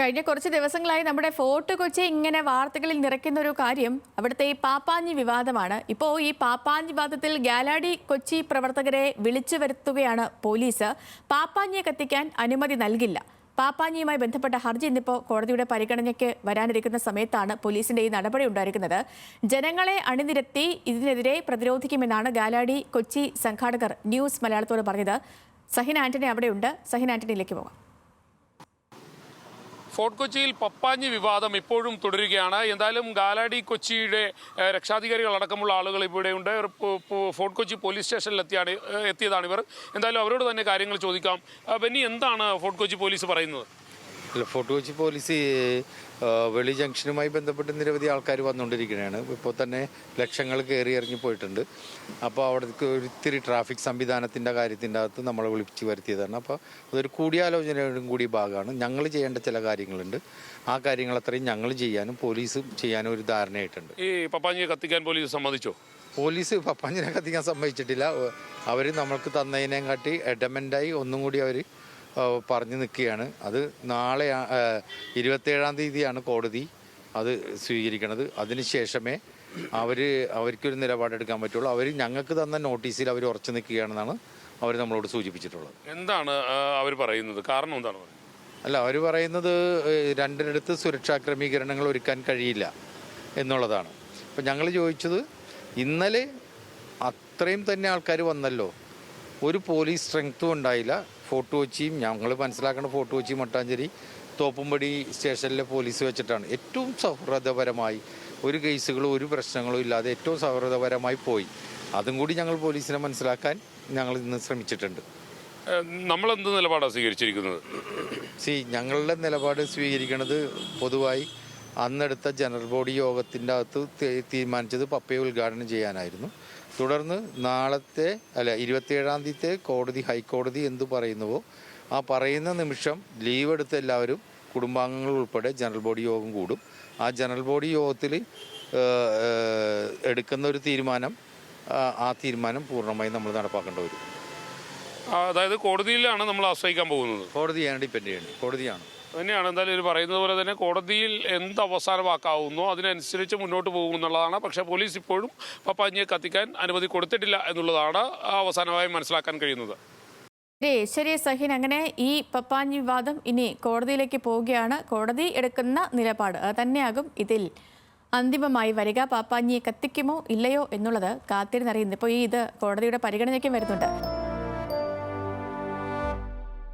കഴിഞ്ഞ കുറച്ച് ദിവസങ്ങളായി നമ്മുടെ ഫോർട്ട് കൊച്ചി ഇങ്ങനെ വാർത്തകളിൽ നിറയ്ക്കുന്ന ഒരു കാര്യം അവിടുത്തെ ഈ പാപ്പാഞ്ഞി വിവാദമാണ്. ഇപ്പോൾ ഈ പാപ്പാഞ്ഞി വിവാദത്തിൽ ഗാലാഡി കൊച്ചി പ്രവർത്തകരെ വിളിച്ചു വരുത്തുകയാണ് പോലീസ്. പാപ്പാഞ്ഞിയെ കത്തിക്കാൻ അനുമതി നൽകില്ല. പാപ്പാഞ്ഞിയുമായി ബന്ധപ്പെട്ട ഹർജി ഇന്നിപ്പോൾ കോടതിയുടെ പരിഗണനയ്ക്ക് വരാനിരിക്കുന്ന സമയത്താണ് പോലീസിന്റെ ഈ നടപടി ഉണ്ടായിരിക്കുന്നത്. ജനങ്ങളെ അണിനിരത്തി ഇതിനെതിരെ പ്രതിരോധിക്കുമെന്നാണ് ഗാലാഡി കൊച്ചി സംഘാടകർ ന്യൂസ് മലയാളത്തോട് പറഞ്ഞത്. സഹിൻ ആന്റണി അവിടെയുണ്ട്. സഹിൻ ആന്റണിയിലേക്ക് പോകാം. ഫോർട്ട് കൊച്ചിയിൽ പപ്പാഞ്ഞി വിവാദം ഇപ്പോഴും തുടരുകയാണ്. എന്തായാലും ഗാലാഡി കൊച്ചിയുടെ രക്ഷാധികാരികളടക്കമുള്ള ആളുകൾ ഇവിടെയുണ്ട്. ഫോർട്ട് കൊച്ചി പോലീസ് സ്റ്റേഷനിൽ എത്തിയതാണ് ഇവർ. എന്തായാലും അവരോട് തന്നെ കാര്യങ്ങൾ ചോദിക്കാം. ബെന്നി, എന്താണ് ഫോർട്ട് കൊച്ചി പോലീസ് പറയുന്നത്? ഫോർട്ട് കൊച്ചി പോലീസ് വെളി ജംഗ്ഷനുമായി ബന്ധപ്പെട്ട് നിരവധി ആൾക്കാർ വന്നുകൊണ്ടിരിക്കുകയാണ്. ഇപ്പോൾ തന്നെ ലക്ഷങ്ങൾ കയറി ഇറങ്ങി പോയിട്ടുണ്ട്. അപ്പോൾ അവിടേക്ക് ഒരിത്തിരി ട്രാഫിക് സംവിധാനത്തിൻ്റെ കാര്യത്തിൻ്റെ അകത്ത് നമ്മളെ വിളിച്ചു വരുത്തിയതാണ്. അപ്പോൾ അതൊരു കൂടിയാലോചനയോടും കൂടി ഭാഗമാണ്. ഞങ്ങൾ ചെയ്യേണ്ട ചില കാര്യങ്ങളുണ്ട്. ആ കാര്യങ്ങൾ അത്രയും ഞങ്ങൾ ചെയ്യാനും പോലീസും ചെയ്യാനും ഒരു ധാരണയായിട്ടുണ്ട്. ഈ പപ്പാഞ്ഞിയെ കത്തിക്കാൻ പോലീസ് സമ്മതിച്ചോ? പോലീസ് പപ്പാഞ്ഞിനെ കത്തിക്കാൻ സമ്മതിച്ചിട്ടില്ല. അവർ നമ്മൾക്ക് തന്നതിനേയും കാട്ടി എഡമെൻ്റായി ഒന്നും കൂടി അവർ പറഞ്ഞു നിൽക്കുകയാണ്. അത് നാളെ 27-ാം തീയതിയാണ് കോടതി അത് സ്വീകരിക്കുന്നത്. അതിനുശേഷമേ അവർക്കൊരു നിലപാടെടുക്കാൻ പറ്റുള്ളൂ. അവർ ഞങ്ങൾക്ക് തന്ന നോട്ടീസിൽ അവർ ഉറച്ചു നിൽക്കുകയാണെന്നാണ് അവർ നമ്മളോട് സൂചിപ്പിച്ചിട്ടുള്ളത്. എന്താണ് അവർ പറയുന്നത്? കാരണം എന്താണ്? അല്ല, അവർ പറയുന്നത് രണ്ടിടത്ത് സുരക്ഷാ ക്രമീകരണങ്ങൾ ഒരുക്കാൻ കഴിയില്ല എന്നുള്ളതാണ്. അപ്പം ഞങ്ങൾ ചോദിച്ചത്, ഇന്നലെ അത്രയും തന്നെ ആൾക്കാർ വന്നല്ലോ, ഒരു പോലീസ് സ്ട്രെങ്ത്തും ഉണ്ടായില്ല. ഫോർട്ട് കൊച്ചിയും ഞങ്ങൾ മനസ്സിലാക്കുന്ന ഫോർട്ട് കൊച്ചി മട്ടാഞ്ചേരി തോപ്പുംപടി സ്റ്റേഷനിലെ പോലീസ് വെച്ചിട്ടാണ് ഏറ്റവും സൗഹൃദപരമായി ഒരു കേസുകളോ ഒരു പ്രശ്നങ്ങളോ ഇല്ലാതെ ഏറ്റവും സൗഹൃദപരമായി പോയി. അതും കൂടി ഞങ്ങൾ പോലീസിനെ മനസ്സിലാക്കാൻ ഞങ്ങൾ ഇന്ന് ശ്രമിച്ചിട്ടുണ്ട്. നമ്മളെന്ത് നിലപാടാണ് സ്വീകരിച്ചിരിക്കുന്നത്? ഞങ്ങളുടെ നിലപാട് സ്വീകരിക്കുന്നത് പൊതുവായി അന്നെടുത്ത ജനറൽ ബോഡി യോഗത്തിൻ്റെ അകത്ത് തീരുമാനിച്ചത് പപ്പയെ ഉദ്ഘാടനം ചെയ്യാനായിരുന്നു. തുടർന്ന് 27-ാം തീയതി ഹൈക്കോടതി എന്ത് പറയുന്നുവോ ആ പറയുന്ന നിമിഷം ലീവ് എടുത്ത എല്ലാവരും കുടുംബാംഗങ്ങൾ ഉൾപ്പെടെ ജനറൽ ബോഡി യോഗം കൂടും. ആ ജനറൽ ബോഡി യോഗത്തിൽ എടുക്കുന്ന ഒരു തീരുമാനം, ആ തീരുമാനം പൂർണ്ണമായി നമ്മൾ നടപ്പാക്കേണ്ടി വരും. അതായത് കോടതിയിലാണ് നമ്മൾ ആശ്രയിക്കാൻ പോകുന്നത്? കോടതിയാണ് ഡിപ്പെൻഡ് ചെയ്യുന്നത്. കോടതിയാണ് തന്നെയാണ്. എന്തായാലും ഇത് പറയുന്നത് പോലെ തന്നെ കോടതിയിൽ എന്ത് അവസാനമാക്കാവുന്നോ അതിനനുസരിച്ച് മുന്നോട്ട് പോകുമെന്നുള്ളതാണ്. പക്ഷേ പോലീസ് ഇപ്പോഴും പപ്പാഞ്ഞിയെ കത്തിക്കാൻ അനുമതി കൊടുത്തിട്ടില്ല എന്നുള്ളതാണ് അവസാനമായി മനസ്സിലാക്കാൻ കഴിയുന്നത്. ശരി സഹിൻ, അങ്ങനെ ഈ പപ്പാഞ്ഞി വിവാദം ഇനി കോടതിയിലേക്ക് പോവുകയാണ്. കോടതി എടുക്കുന്ന നിലപാട് തന്നെയാകും ഇതിൽ അന്തിമമായി വരിക. പാപ്പാഞ്ഞിയെ കത്തിക്കുമോ ഇല്ലയോ എന്നുള്ളത് കാത്തിരുന്നറിയുന്നു. ഇപ്പോൾ ഇത് കോടതിയുടെ പരിഗണനയ്ക്കും വരുന്നുണ്ട്.